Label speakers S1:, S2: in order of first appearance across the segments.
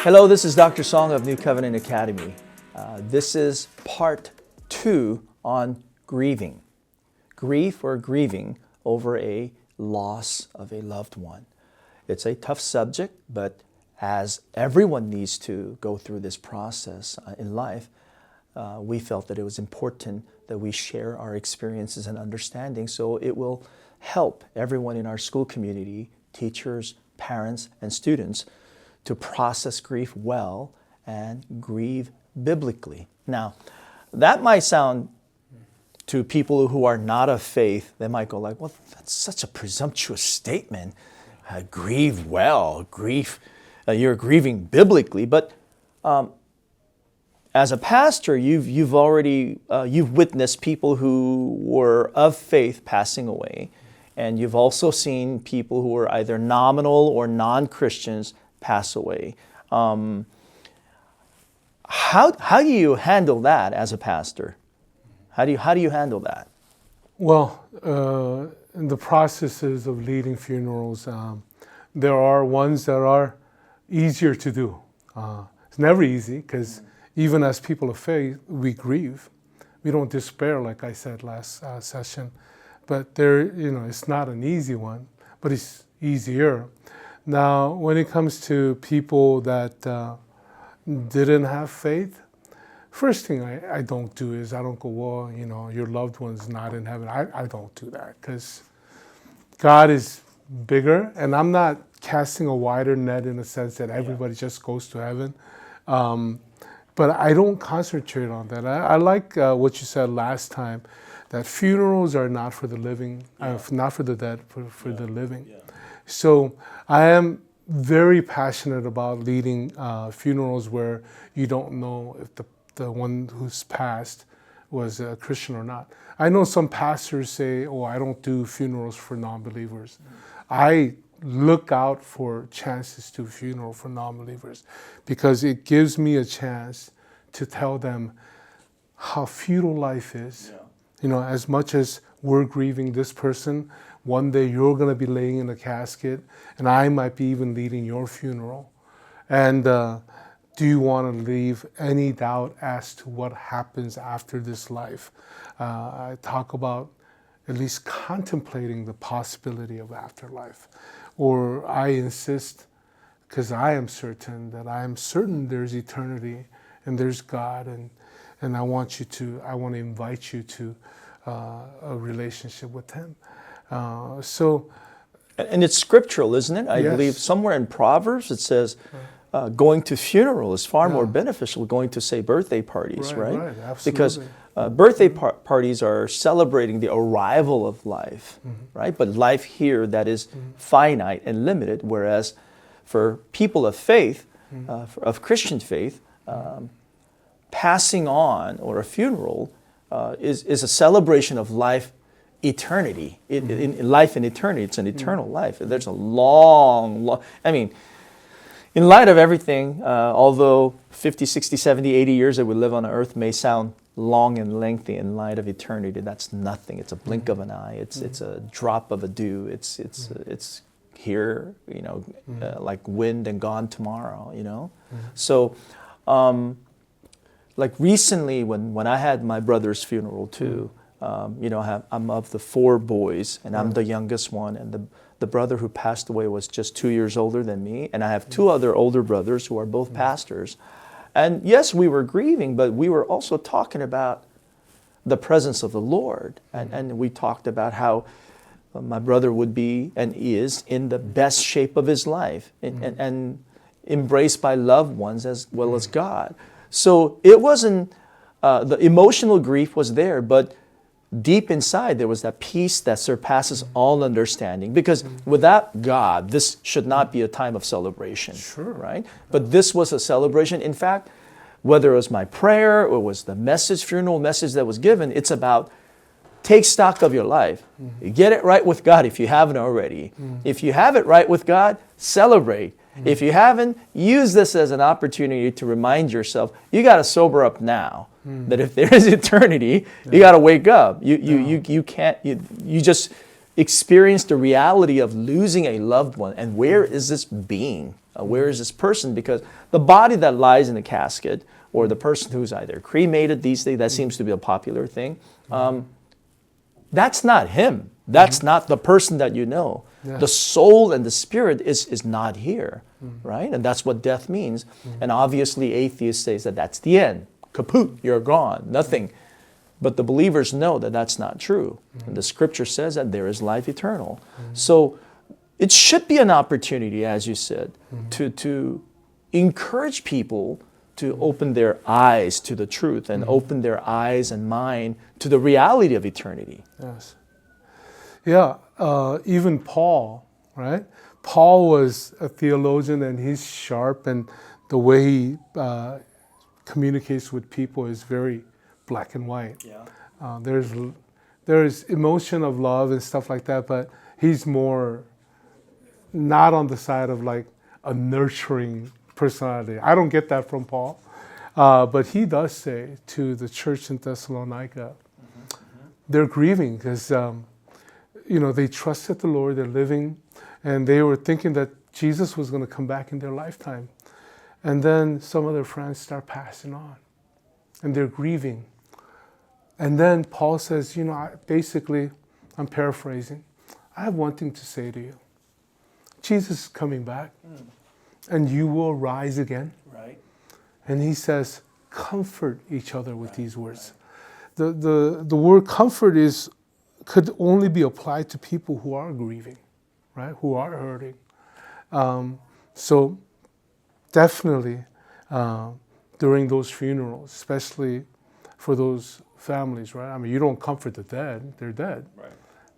S1: Hello, this is Dr. Song of New Covenant Academy. This is part 2 on grieving. Grief or grieving over a loss of a loved one. It's a tough subject, but as everyone needs to go through this process in life, we felt that it was important that we share our experiences and understanding so it will help everyone in our school community, teachers, parents, and students to process grief well and grieve biblically. Now, that might sound to people who are not of faith, they might go like, well, that's such a presumptuous statement. Grieve well, you're grieving biblically. But as a pastor, you've witnessed people who were of faith passing away, and you've also seen people who were either nominal or non-Christians pass away. How do you handle that as a pastor? How do you handle that?
S2: Well, in the processes of leading funerals, there are ones that are easier to do. It's never easy because even as people of faith, we grieve. We don't despair, like I said last session. But it's not an easy one, but it's easier. Now, when it comes to people that didn't have faith, first thing I don't do is I don't go, well, your loved one's not in heaven. I don't do that because God is bigger, and I'm not casting a wider net in the sense that everybody just goes to heaven. But I don't concentrate on that. I like what you said last time, that funerals are not for the living, not for the dead, for the living. Yeah. So I am very passionate about leading funerals where you don't know if the one who's passed was a Christian or not. I know some pastors say, oh, I don't do funerals for non-believers. I look out for chances to funeral for non-believers because it gives me a chance to tell them how futile life is. Yeah. As much as we're grieving this person, one day you're going to be laying in a casket and I might be even leading your funeral. And do you want to leave any doubt as to what happens after this life? I talk about at least contemplating the possibility of afterlife. Or I insist, because I am certain there's eternity and there's God, and I want to invite you to a relationship with Him.
S1: And it's scriptural, isn't it? I believe somewhere in Proverbs it says going to funeral is far more beneficial than going to, say, birthday parties, right?
S2: Right, absolutely.
S1: Because birthday parties are celebrating the arrival of life, right? But life here that is finite and limited, whereas for people of faith, of Christian faith, passing on or a funeral is a celebration of life eternity. In life in eternity, it's an eternal life. There's a long, in light of everything, although 50, 60, 70, 80 years that we live on earth may sound long and lengthy, in light of eternity, that's nothing. It's a blink of an eye. It's a drop of a dew. It's here, like wind and gone tomorrow, So, like recently when I had my brother's funeral too, I'm of the 4 boys and I'm the youngest one, and the brother who passed away was just 2 years older than me, and I have 2 other older brothers who are both pastors. And yes, we were grieving, but we were also talking about the presence of the Lord. And we talked about how my brother would be and is in the best shape of his life and embraced by loved ones as well as God. So it wasn't, the emotional grief was there, but deep inside there was that peace that surpasses all understanding. Because without God, this should not be a time of celebration, right? But this was a celebration. In fact, whether it was my prayer or it was the funeral message that was given, it's about take stock of your life. Get it right with God if you haven't already. If you have it right with God, celebrate. If you haven't, use this as an opportunity to remind yourself, you got to sober up now. That if there is eternity, you got to wake up. You can't. You just experience the reality of losing a loved one, and where is this being? Where is this person? Because the body that lies in the casket, or the person who's either cremated these days, that seems to be a popular thing, that's not him. That's not the person that you know.
S2: Yeah.
S1: The soul and the spirit is not here, right? And that's what death means. And obviously atheists say that that's the end. Kaput, you're gone, nothing. But the believers know that that's not true. And the scripture says that there is life eternal. So it should be an opportunity, as you said, to encourage people to open their eyes to the truth and open their eyes and mind to the reality of eternity.
S2: Yes. Yeah, even Paul, right? Paul was a theologian, and he's sharp, and the way he communicates with people is very black and white.
S1: Yeah.
S2: There's emotion of love and stuff like that, but he's more not on the side of like a nurturing personality. I don't get that from Paul, but he does say to the church in Thessalonica, they're grieving because they trusted the Lord, they're living, and they were thinking that Jesus was going to come back in their lifetime. And then some of their friends start passing on, and they're grieving. And then Paul says, basically, I'm paraphrasing, I have one thing to say to you. Jesus is coming back, and you will rise again.
S1: Right.
S2: And he says, comfort each other with these words. The word comfort could only be applied to people who are grieving, right? Who are hurting. So definitely during those funerals, especially for those families, right? I mean, you don't comfort the dead, they're dead.
S1: Right.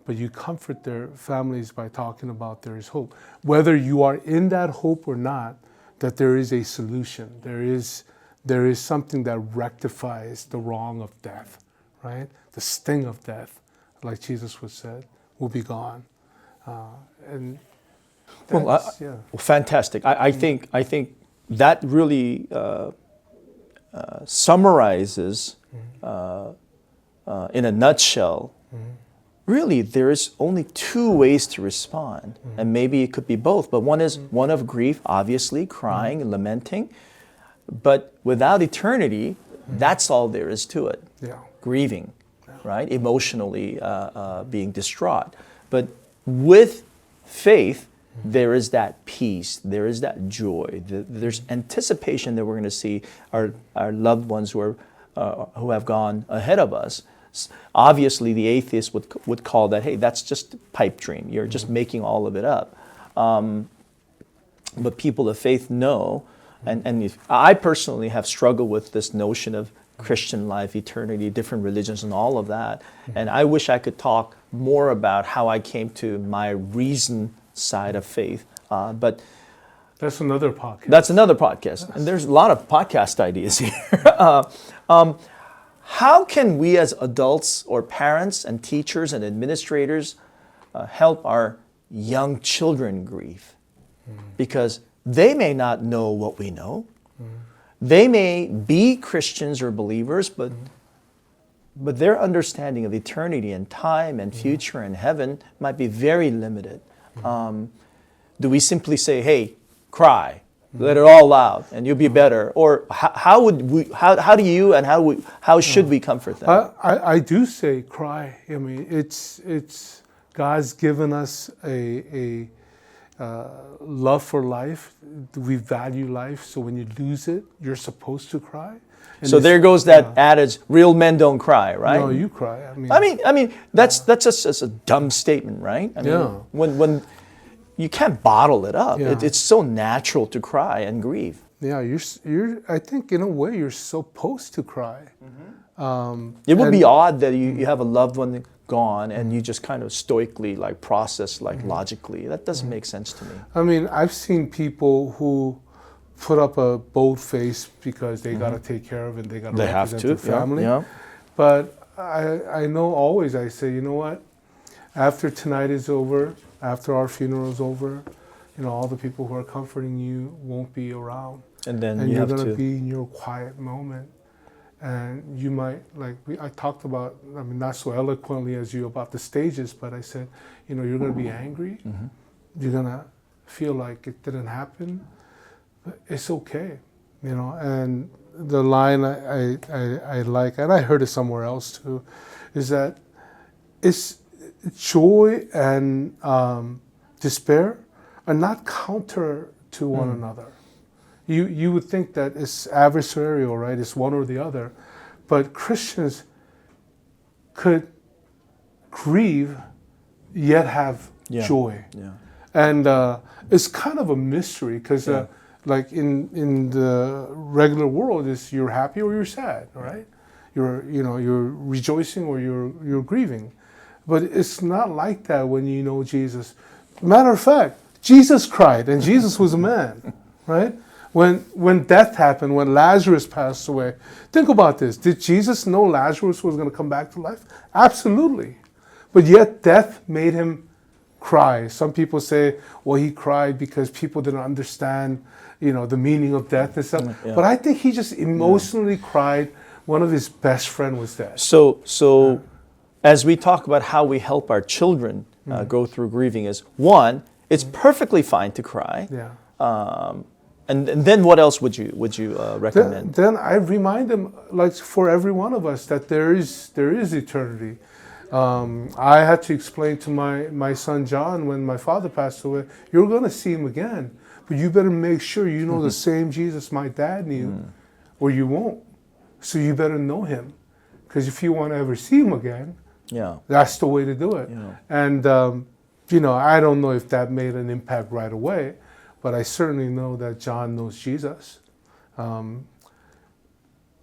S2: But you comfort their families by talking about there is hope. Whether you are in that hope or not, that there is a solution. There is something that rectifies the wrong of death, right? The sting of death, like Jesus was said, will be gone. And
S1: well, fantastic. I think that really summarizes, in a nutshell, really there is only two ways to respond, and maybe it could be both. But one is one of grief, obviously, crying and lamenting. But without eternity, that's all there is to it.
S2: Yeah.
S1: Grieving, right? Emotionally being distraught. But with faith, there is that peace, there is that joy, there's anticipation that we're going to see our loved ones who have gone ahead of us. Obviously, the atheist would call that, hey, that's just a pipe dream. You're just making all of it up. But people of faith know, and I personally have struggled with this notion of Christian life, eternity, different religions, and all of that. And I wish I could talk more about how I came to my reason side of faith. But
S2: that's another podcast.
S1: That's another podcast. And there's a lot of podcast ideas here. How can we as adults or parents and teachers and administrators help our young children grieve? Because they may not know what we know. They may be Christians or believers, but their understanding of eternity and time and future and heaven might be very limited. Do we simply say, hey, cry, let it all out, and you'll be better? Or how do you and how should we comfort them?
S2: I do say cry. I mean, it's God's given us a love for life. We value life, so when you lose it, you're supposed to cry. And
S1: so there goes that adage: real men don't cry, right?
S2: No, you cry.
S1: I mean, that's just a dumb statement, right? I mean, when you can't bottle it up.
S2: Yeah.
S1: It's so natural to cry and grieve.
S2: Yeah, you're. I think in a way you're supposed to cry.
S1: It would be odd that you have a loved one gone and you just kind of stoically process logically. That doesn't make sense to me.
S2: I mean, I've seen people who put up a bold face because they got to take care of it. They got to represent their family.
S1: Yeah.
S2: But I know always I say, you know what? After tonight is over, after our funeral is over, all the people who are comforting you won't be around.
S1: And then
S2: you're going to be in your quiet moment. And you might, I talked about, not so eloquently as you about the stages, but I said, you're going to be angry. You're going to feel like it didn't happen. it's okay, you know. And the line I like, and I heard it somewhere else too, is that it's joy and despair are not counter to one another. You would think that it's adversarial, right? It's one or the other. But Christians could grieve yet have joy.
S1: Yeah.
S2: And it's kind of a mystery because like in the regular world, is you're happy or you're sad, right? You're rejoicing or you're grieving. But it's not like that when you know Jesus. Matter of fact, Jesus cried, and Jesus was a man, right? When death happened, when Lazarus passed away, think about this. Did Jesus know Lazarus was going to come back to life? Absolutely. But yet death made him cry. Some people say, well, he cried because people didn't understand, the meaning of death and stuff. Yeah. But I think he just emotionally cried. One of his best friends was dead.
S1: So as we talk about how we help our children go through grieving, is one, it's perfectly fine to cry.
S2: Yeah.
S1: And then what else would you recommend?
S2: Then I remind them, like for every one of us, that there is eternity. I had to explain to my son John when my father passed away, you're going to see him again, but you better make sure you know the same Jesus my dad knew, or you won't. So you better know him, because if you want to ever see him again, that's the way to do it. Yeah. And I don't know if that made an impact right away, but I certainly know that John knows Jesus.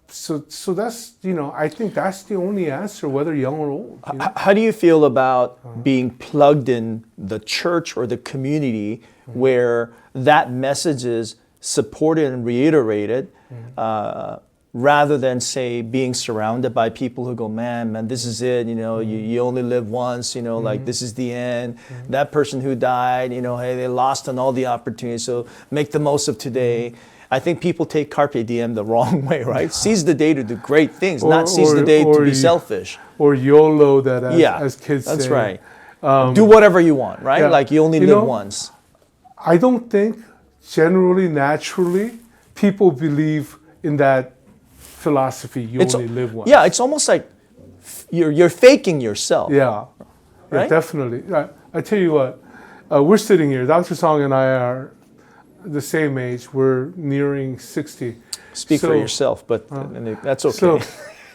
S2: So that's, I think that's the only answer, whether young or old.
S1: How do you feel about being plugged in the church or the community where that message is supported and reiterated, rather than, say, being surrounded by people who go, man, this is it, you only live once, like this is the end. That person who died, hey, they lost on all the opportunities, so make the most of today. I think people take carpe diem the wrong way, right? Seize the day to do great things, not seize the day to be selfish.
S2: Or YOLO, that as kids
S1: that's
S2: say.
S1: That's right. Do whatever you want, right?
S2: Yeah.
S1: Like you only live once.
S2: I don't think generally, naturally, people believe in that philosophy, you only live once.
S1: Yeah, it's almost like you're faking yourself.
S2: Yeah,
S1: right?
S2: Definitely. I tell you what, we're sitting here, Dr. Song and I are the same age. We're nearing 60.
S1: Speak for yourself, but that's okay.
S2: So,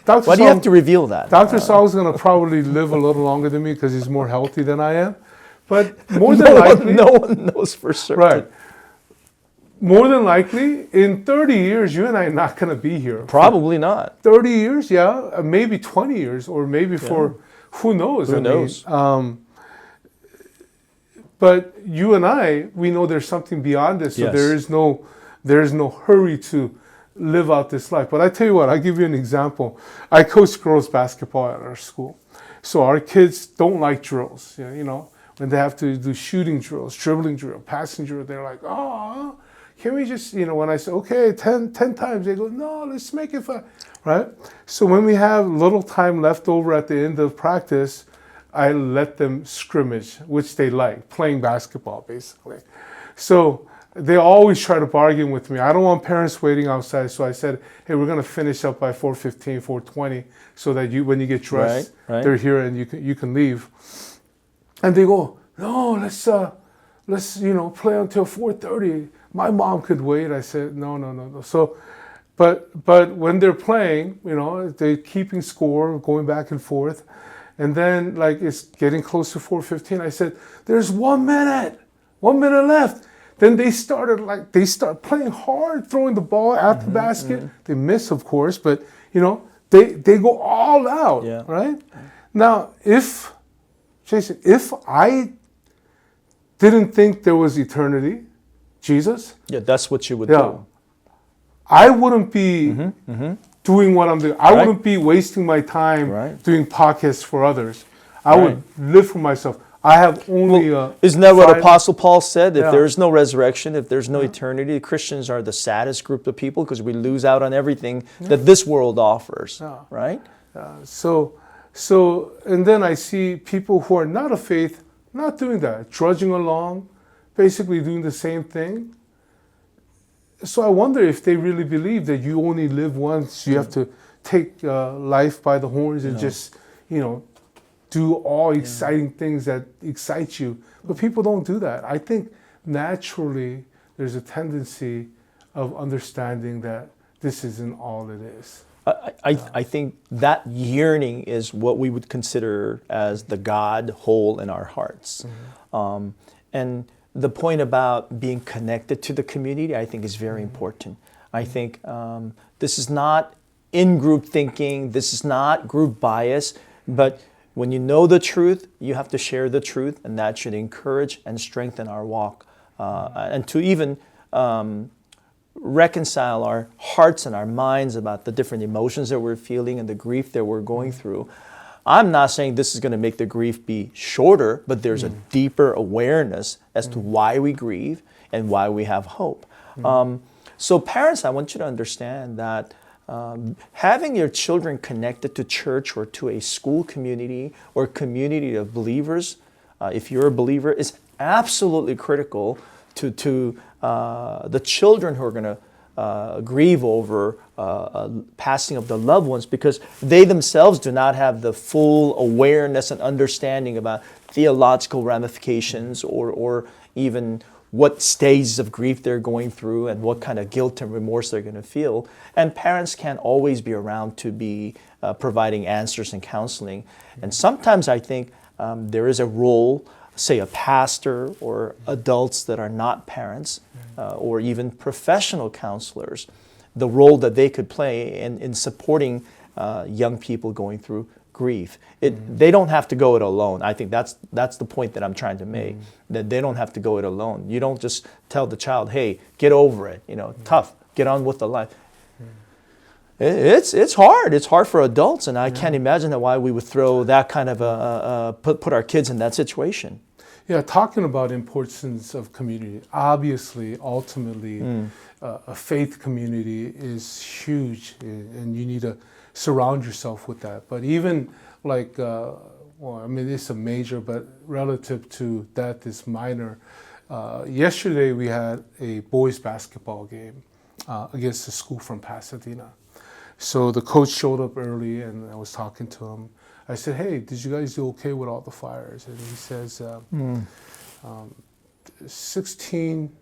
S1: Why do you have to reveal that?
S2: Dr. Song's going to probably live a little longer than me because he's more healthy than I am. But more than likely...
S1: No one knows for certain.
S2: Right. More than likely, in 30 years, you and I are not going to be here.
S1: Probably not.
S2: 30 years, yeah. Maybe 20 years, or maybe for, who knows?
S1: Who knows?
S2: But you and I, we know there's something beyond this, so
S1: Yes.
S2: there is no hurry to live out this life. But I tell you what, I'll give you an example. I coach girls basketball at our school. So our kids don't like drills, when they have to do shooting drills, dribbling drill, passing drill, they're like, oh, can we just, when I say, okay, 10 times, they go, no, let's make it fun, right? So when we have little time left over at the end of practice, I let them scrimmage, which they like, playing basketball, basically. So they always try to bargain with me. I don't want parents waiting outside, so I said, hey, we're going to finish up by 4:15, 4:20, so that when you get dressed,
S1: right.
S2: They're here and you can leave. And they go, no, let's play until 4:30. My mom could wait. I said, no. So, but when they're playing, they're keeping score, going back and forth. And then, like, it's getting close to 4:15. I said, there's 1 minute left. Then they start playing hard, throwing the ball at the basket. They miss, of course, but, they go all out, right? Now, Jason, if I didn't think there was eternity, Jesus.
S1: Yeah, that's what you would do.
S2: I wouldn't be doing what I'm doing. I wouldn't be wasting my time doing podcasts for others. I would live for myself. I have only...
S1: isn't that what Apostle Paul said? If there is no resurrection, if there's no eternity, Christians are the saddest group of people because we lose out on everything that this world offers, right?
S2: So, and then I see people who are not of faith not doing that, trudging along, basically doing the same thing. so I wonder if they really believe that you only live once. You have to take life by the horns and just, do all exciting things that excite you. But people don't do that. I think naturally there's a tendency of understanding that this isn't all it is.
S1: I think that yearning is what we would consider as the God hole in our hearts. And the point about being connected to the community, I think, is very important. I think this is not in-group thinking, this is not group bias, but when you know the truth, you have to share the truth, and that should encourage and strengthen our walk. And to even reconcile our hearts and our minds about the different emotions that we're feeling and the grief that we're going through. I'm not saying this is going to make the grief be shorter, but there's a deeper awareness as to why we grieve and why we have hope. So parents, I want you to understand that having your children connected to church or to a school community or community of believers, if you're a believer, is absolutely critical to the children who are going to grieve over passing of the loved ones, because they themselves do not have the full awareness and understanding about theological ramifications or even what stages of grief they're going through and what kind of guilt and remorse they're going to feel. And parents can't always be around to be providing answers and counseling. And sometimes I think there is a role, say a pastor or adults that are not parents or even professional counselors, the role that they could play in supporting young people going through grief. They don't have to go it alone. I think that's the point that I'm trying to make, that they don't have to go it alone. You don't just tell the child, hey, get over it, tough, get on with the life. It's hard. It's hard for adults, and I can't imagine why we would throw that kind of put our kids in that situation.
S2: Yeah, talking about importance of community, obviously, ultimately, a faith community is huge, and you need to surround yourself with that. But even like, it's a major, but relative to that, it's minor. Yesterday we had a boys basketball game against a school from Pasadena. So the coach showed up early, and I was talking to him. I said, hey, did you guys do okay with all the fires? And he says, 16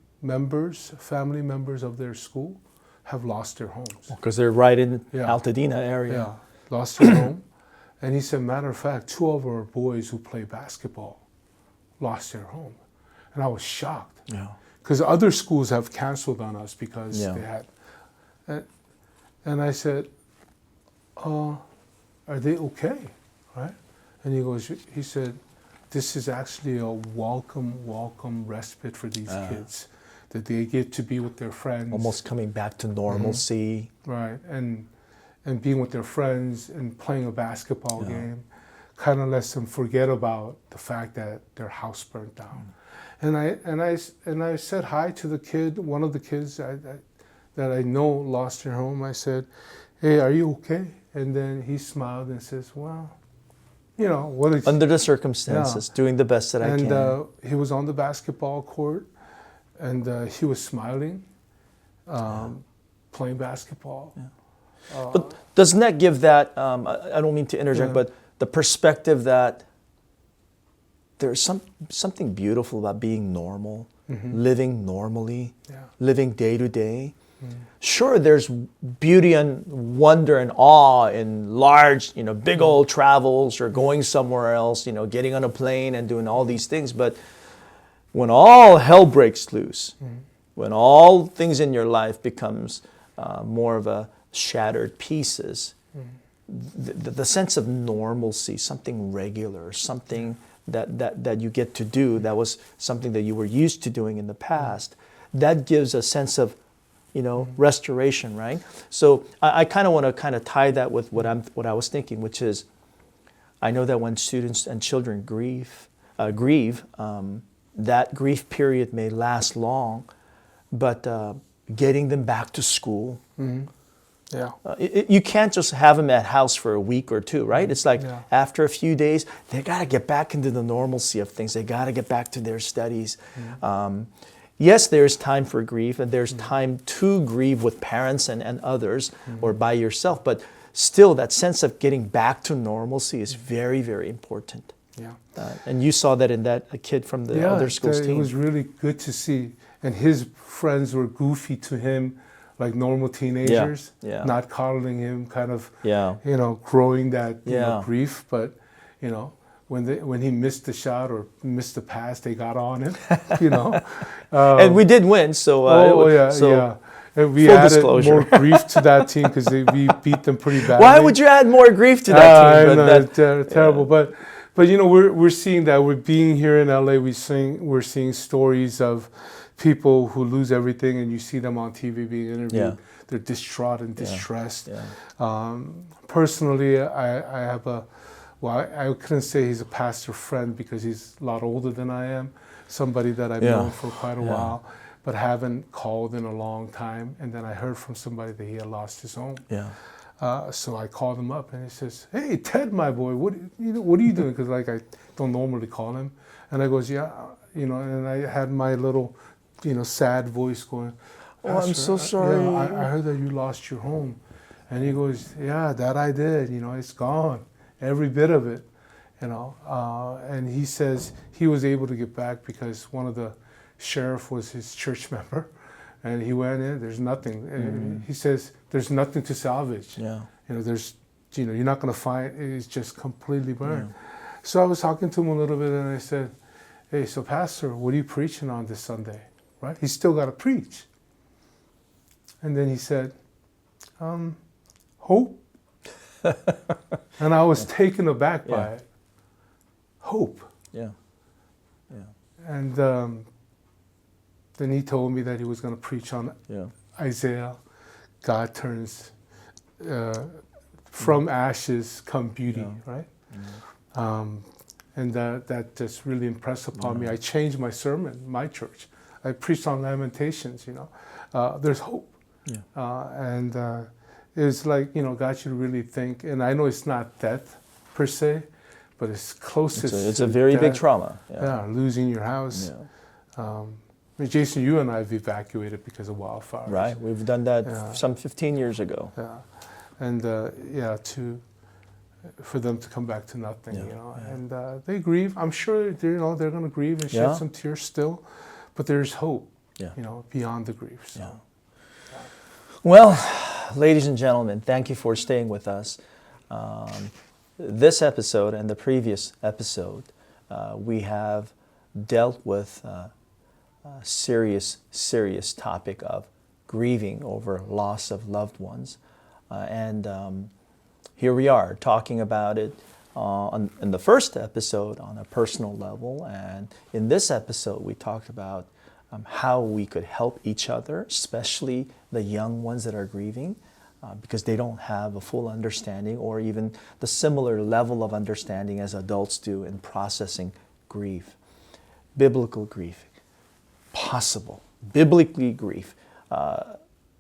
S2: family members of their school have lost their homes.
S1: Because they're right in Altadena area.
S2: Yeah, lost their home. And he said, matter of fact, 2 of our boys who play basketball lost their home. And I was shocked. Yeah. Because other schools have canceled on us because they had. And I said, are they okay? Right? And he said, this is actually a welcome respite for these kids, that they get to be with their friends.
S1: Almost coming back to normalcy.
S2: Right, and being with their friends and playing a basketball game kind of lets them forget about the fact that their house burnt down. And I said hi to the kid, one of the kids that I know lost their home. I said, hey, are you okay? And then he smiled and says, well, what
S1: under the circumstances, doing the best that I can.
S2: And he was on the basketball court, and he was smiling, playing basketball. Yeah.
S1: But doesn't that give that, I don't mean to interject, but the perspective that there's something beautiful about being normal, living normally, living day to day. Sure, there's beauty and wonder and awe in large, big old travels or going somewhere else, getting on a plane and doing all these things. But when all hell breaks loose, when all things in your life becomes more of a shattered pieces, the sense of normalcy, something regular, something that you get to do, that was something that you were used to doing in the past, that gives a sense of restoration, right? So I kind of want to tie that with what I was thinking, which is, I know that when students and children grieve, that grief period may last long, but getting them back to school, you can't just have them at house for a week or two, right? It's like after a few days, they got to get back into the normalcy of things. They got to get back to their studies. yes, there's time for grief, and there's time to grieve with parents and others, or by yourself, but still that sense of getting back to normalcy is very, very important.
S2: Yeah.
S1: And you saw that in that a kid from the other school's team.
S2: It was really good to see. And his friends were goofy to him, like normal teenagers, not coddling him, kind of, growing that grief. But, when he missed the shot or missed the pass, they got on him,
S1: and we did win, so.
S2: And we
S1: full
S2: added
S1: disclosure.
S2: more grief to that team because we beat them pretty badly.
S1: Why would you add more grief to that team?
S2: I know, terrible. But we're seeing that. We're being here in LA. We're seeing stories of people who lose everything, and you see them on TV being interviewed.
S1: Yeah.
S2: They're distraught and distressed.
S1: Yeah.
S2: Personally, I have I couldn't say he's a pastor friend because he's a lot older than I am. Somebody that I've known for quite a while, but haven't called in a long time. And then I heard from somebody that he had lost his home.
S1: Yeah.
S2: So I called him up and he says, "Hey, Ted, my boy, what are you doing?" Because I don't normally call him. And I goes, "Yeah, and I had my little, sad voice going,
S1: "Oh, I'm so sorry.
S2: I heard that you lost your home." And he goes, "Yeah, that I did. It's gone, every bit of it, And he says he was able to get back because one of the sheriff was his church member. And he went in, there's nothing. Mm-hmm. He says, there's nothing to salvage.
S1: Yeah.
S2: You're not going to find, it's just completely burned. Yeah. So I was talking to him a little bit and I said, "Hey, so Pastor, what are you preaching on this Sunday?" Right? He's still got to preach. And then he said, "Hope." And I was taken aback by it. Hope.
S1: Yeah. Yeah.
S2: And then he told me that he was going to preach on Isaiah. God turns from ashes come beauty, right? Mm-hmm. And that just really impressed upon me. I changed my sermon, my church. I preached on Lamentations, there's hope. Yeah. And it's like, God should really think, and I know it's not death per se, but it's closest.
S1: It's a very big trauma.
S2: Yeah, losing your house. Yeah. Jason, you and I have evacuated because of wildfires.
S1: Right, we've done that some 15 years ago.
S2: Yeah, and for them to come back to nothing, and they grieve. I'm sure they're going to grieve and shed some tears still, but there's hope, beyond the grief. So. Yeah.
S1: Well, ladies and gentlemen, thank you for staying with us. This episode and the previous episode, we have dealt with a serious topic of grieving over loss of loved ones. And here we are talking about it in the first episode on a personal level. And in this episode, we talked about how we could help each other, especially the young ones that are grieving, because they don't have a full understanding or even the similar level of understanding as adults do in processing grief. Biblical grief, possible, biblically grief. And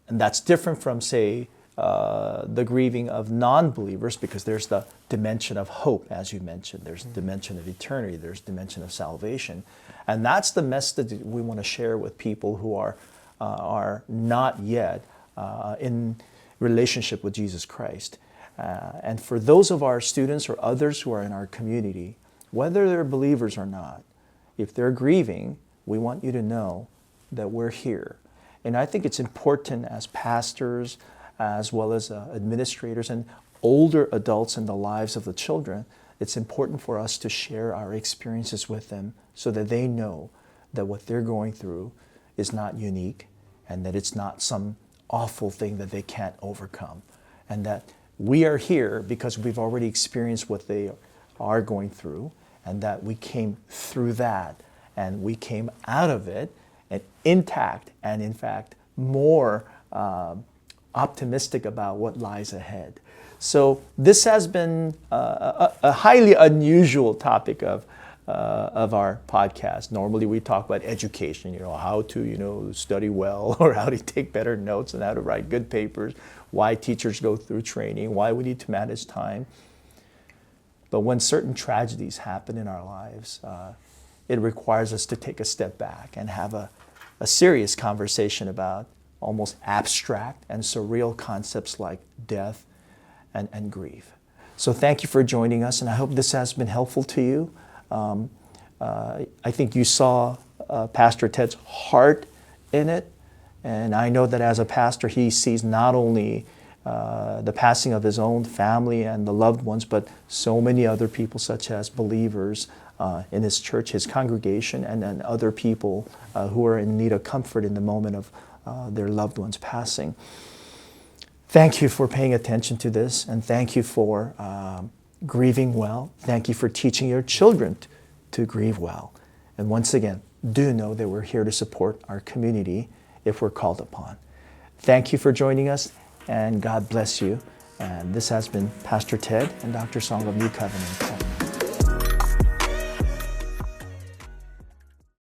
S1: that's different from, say, the grieving of non-believers, because there's the dimension of hope, as you mentioned. There's the dimension of eternity. There's the dimension of salvation. And that's the message that we want to share with people who are not yet in relationship with Jesus Christ. And for those of our students or others who are in our community, whether they're believers or not, if they're grieving, we want you to know that we're here. And I think it's important as pastors, as well as administrators and older adults in the lives of the children, it's important for us to share our experiences with them so that they know that what they're going through is not unique and that it's not some awful thing that they can't overcome. And that we are here because we've already experienced what they are going through, and that we came through that and we came out of it and intact and, in fact, more optimistic about what lies ahead. So this has been a highly unusual topic of our podcast. Normally we talk about education, how to, study well, or how to take better notes and how to write good papers, why teachers go through training, why we need to manage time. But when certain tragedies happen in our lives, it requires us to take a step back and have a a serious conversation about almost abstract and surreal concepts like death and grief. So thank you for joining us, and I hope this has been helpful to you. I think you saw Pastor Ted's heart in it, and I know that as a pastor, he sees not only the passing of his own family and the loved ones, but so many other people, such as believers in his church, his congregation, and then other people who are in need of comfort in the moment of their loved ones passing. Thank you for paying attention to this, and thank you for grieving well. Thank you for teaching your children to grieve well. And once again, do know that we're here to support our community if we're called upon. Thank you for joining us, and God bless you. And this has been Pastor Ted and Dr. Song of New Covenant.